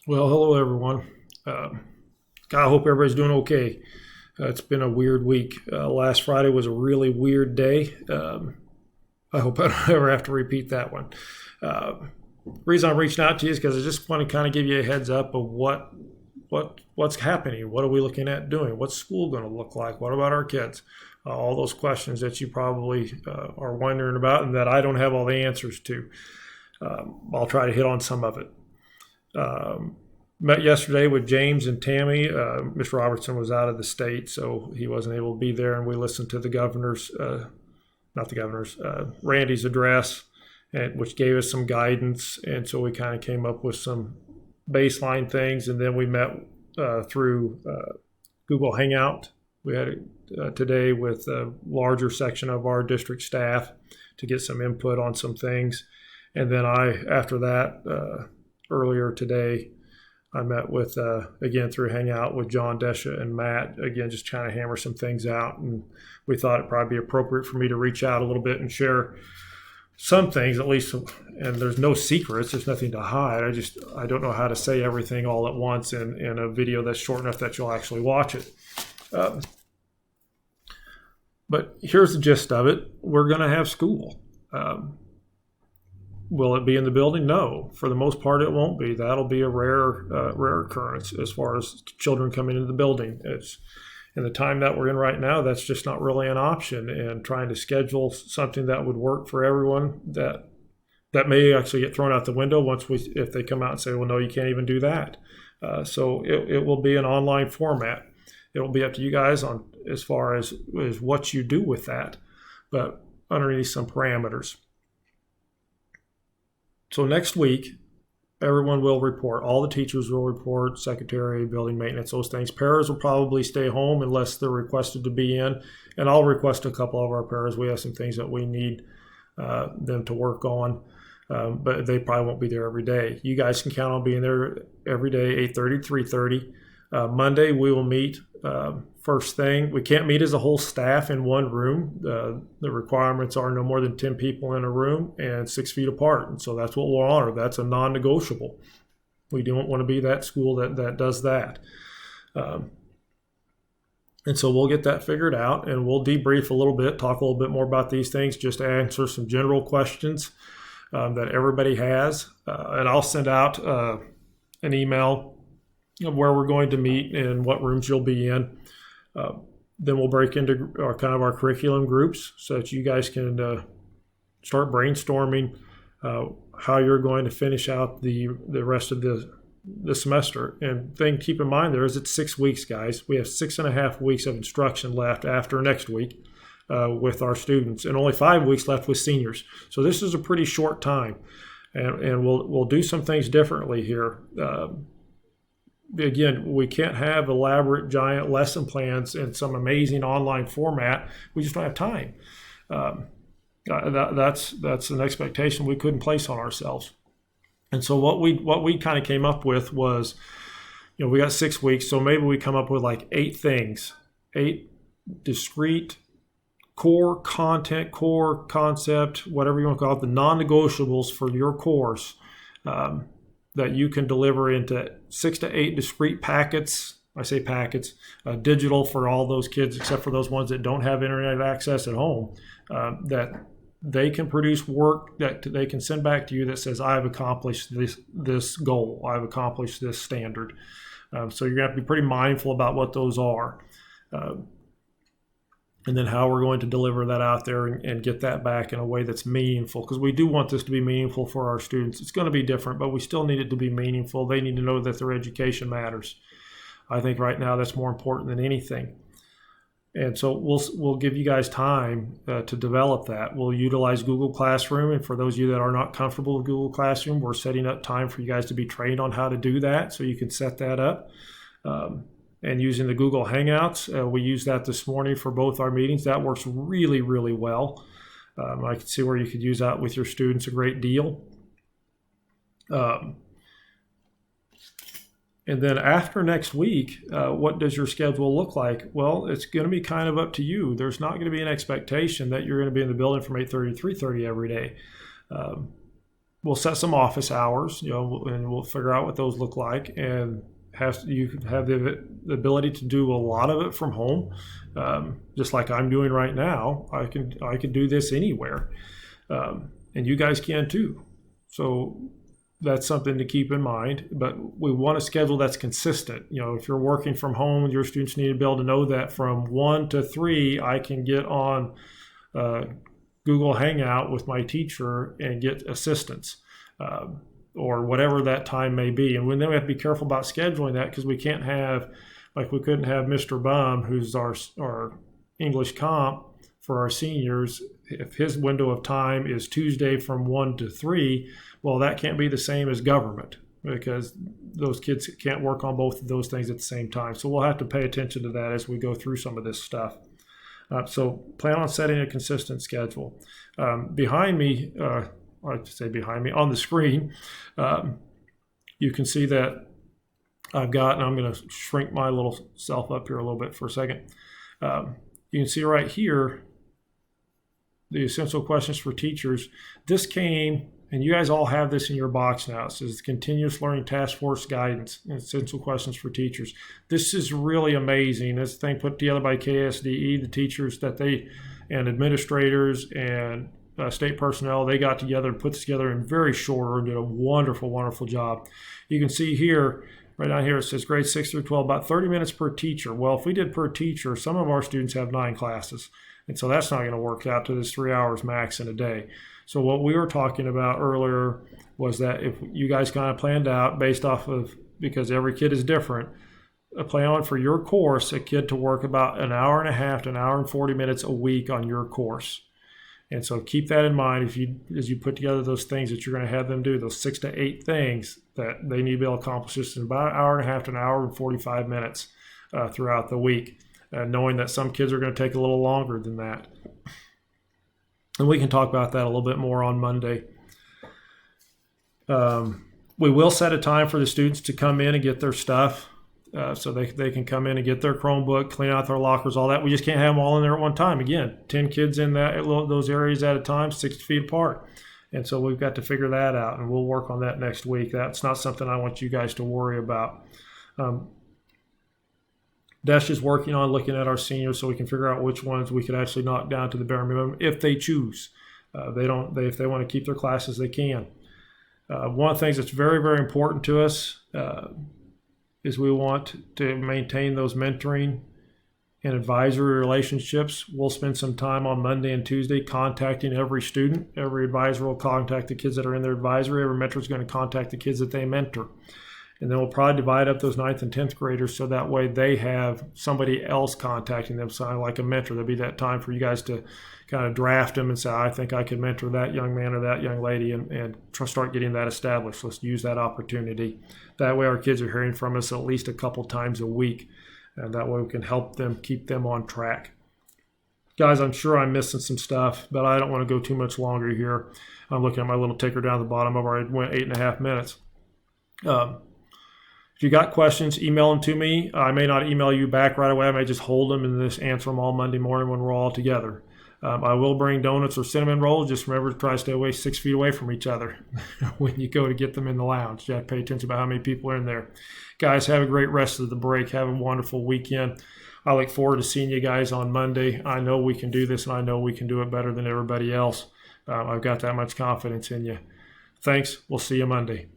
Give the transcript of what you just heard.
Well, hello everyone. I hope everybody's doing okay. It's been a weird week. Last Friday was a really weird day. I hope I don't ever have to repeat that one. Uh, Reason I'm reaching out to you is because I just want to kind of give you a heads up of what's happening. What are we looking at doing? What's school going to look like? What about our kids? All those questions that you probably are wondering about and that I don't have all the answers to. I'll try to hit on some of it. Met yesterday with James and Tammy. Mr. Robertson was out of the state, so he wasn't able to be there, and we listened to the governor's, not the governor's, Randy's address, which gave us some guidance, and so we kind of came up with some baseline things, and then we met through Google Hangout. We had it today with a larger section of our district staff to get some input on some things, and then after that, earlier today, I met with, again, through Hangout with John Desha and Matt, again, just trying to hammer some things out. And we thought it'd probably be appropriate for me to reach out a little bit and share some things, at least. And there's no secrets. There's nothing to hide. I don't know how to say everything all at once in a video that's short enough that you'll actually watch it. But here's the gist of it. We're going to have school. Will it be in the building? No. For the most part, it won't be. That'll be a rare occurrence as far as children coming into the building. It's in the time that we're in right now, that's just not really an option. And trying to schedule something that would work for everyone, that may actually get thrown out the window if they come out and say, well, no, you can't even do that. So it will be an online format. It'll be up to you guys on as far as what you do with that, but underneath some parameters. So next week, everyone will report. All the teachers will report, secretary, building maintenance, those things. Paras will probably stay home unless they're requested to be in. And I'll request a couple of our paras. We have some things that we need them to work on, but they probably won't be there every day. You guys can count on being there every day, 8:30 to 3:30. Monday, we will meet first thing. We can't meet as a whole staff in one room. The requirements are no more than 10 people in a room and 6 feet apart. And so that's what we'll honor. That's a non-negotiable. We don't want to be that school that does that. And so we'll get that figured out, and we'll debrief a little bit, talk a little bit more about these things, just answer some general questions that everybody has. And I'll send out an email of where we're going to meet and what rooms you'll be in. Then we'll break into our curriculum groups so that you guys can start brainstorming how you're going to finish out the rest of the semester. And keep in mind there is it's 6 weeks, guys. We have 6.5 weeks of instruction left after next week with our students, and only 5 weeks left with seniors. So this is a pretty short time, and we'll do some things differently here. Again, we can't have elaborate, giant lesson plans in some amazing online format. We just don't have time. That's an expectation we couldn't place on ourselves. And so what we kind of came up with was, we got 6 weeks, so maybe we come up with like 8 things, 8 discrete core content, core concept, whatever you want to call it, the non-negotiables for your course. That you can deliver into 6 to 8 discrete packets. I say packets, digital for all those kids except for those ones that don't have internet access at home, that they can produce work that they can send back to you that says, I've accomplished this goal, I've accomplished this standard. So you're going to have to be pretty mindful about what those are. And then how we're going to deliver that out there and get that back in a way that's meaningful, because we do want this to be meaningful for our students. It's going to be different, but we still need it to be meaningful. They need to know that their education matters. I think right now that's more important than anything. And so we'll give you guys time to develop that. We'll utilize Google Classroom, and for those of you that are not comfortable with Google Classroom, we're setting up time for you guys to be trained on how to do that, so you can set that up. And using the Google Hangouts, we used that this morning for both our meetings. That works really, really well. I can see where you could use that with your students a great deal. And then after next week, what does your schedule look like? Well, it's going to be kind of up to you. There's not going to be an expectation that you're going to be in the building from 8:30 to 3:30 every day. we'll set some office hours, and we'll figure out what those look like, and you have the ability to do a lot of it from home, just like I'm doing right now. I can do this anywhere, and you guys can too. So that's something to keep in mind. But we want a schedule that's consistent. If you're working from home, your students need to be able to know that from 1 to 3, I can get on Google Hangout with my teacher and get assistance. Or whatever that time may be. And then we have to be careful about scheduling that, because we can't have, we couldn't have Mr. Bum, who's our English comp for our seniors. If his window of time is Tuesday from 1 to 3, well, that can't be the same as government, because those kids can't work on both of those things at the same time. So we'll have to pay attention to that as we go through some of this stuff. So plan on setting a consistent schedule. Behind me, on the screen, you can see that I've got, and I'm going to shrink my little self up here a little bit for a second. You can see right here, the essential questions for teachers. This came, and you guys all have this in your box now. It says Continuous Learning Task Force Guidance and Essential Questions for Teachers. This is really amazing. This thing put together by KSDE, the teachers and administrators and state personnel, they got together and put this together in very short order and did a wonderful, wonderful job. You can see here, right down here, it says grades 6 through 12, about 30 minutes per teacher. Well, if we did per teacher, some of our students have 9 classes. And so that's not going to work out to this 3 hours max in a day. So what we were talking about earlier was that if you guys kind of planned out based off of, because every kid is different, a plan on for your course, a kid to work about an hour and a half to an hour and 40 minutes a week on your course. And so keep that in mind as you put together those things that you're going to have them do, those 6 to 8 things that they need to be able to accomplish this in about an hour and a half to an hour and 45 minutes throughout the week, knowing that some kids are going to take a little longer than that. And we can talk about that a little bit more on Monday. We will set a time for the students to come in and get their stuff. So they can come in and get their Chromebook, clean out their lockers, all that. We just can't have them all in there at one time. Again, 10 kids in those areas at a time, 6 feet apart. And so we've got to figure that out, and we'll work on that next week. That's not something I want you guys to worry about. Desh is working on looking at our seniors so we can figure out which ones we could actually knock down to the bare minimum if they choose. If they want to keep their classes, they can. One of the things that's very, very important to us is we want to maintain those mentoring and advisory relationships. We'll spend some time on Monday and Tuesday contacting every student. Every advisor will contact the kids that are in their advisory. Every mentor is going to contact the kids that they mentor. And then we'll probably divide up those 9th and 10th graders so that way they have somebody else contacting them, so like a mentor. There'll be that time for you guys to kind of draft them and say, I think I could mentor that young man or that young lady, and start getting that established. Let's use that opportunity. That way our kids are hearing from us at least a couple times a week, and that way we can help them, keep them on track. Guys, I'm sure I'm missing some stuff, but I don't want to go too much longer here. I'm looking at my little ticker down at the bottom of our, it went 8.5 minutes. If you got questions, email them to me. I may not email you back right away. I may just hold them and just answer them all Monday morning when we're all together. I will bring donuts or cinnamon rolls. Just remember to try to stay 6 feet away from each other when you go to get them in the lounge. You have to pay attention about how many people are in there. Guys, have a great rest of the break. Have a wonderful weekend. I look forward to seeing you guys on Monday. I know we can do this, and I know we can do it better than everybody else. I've got that much confidence in you. Thanks. We'll see you Monday.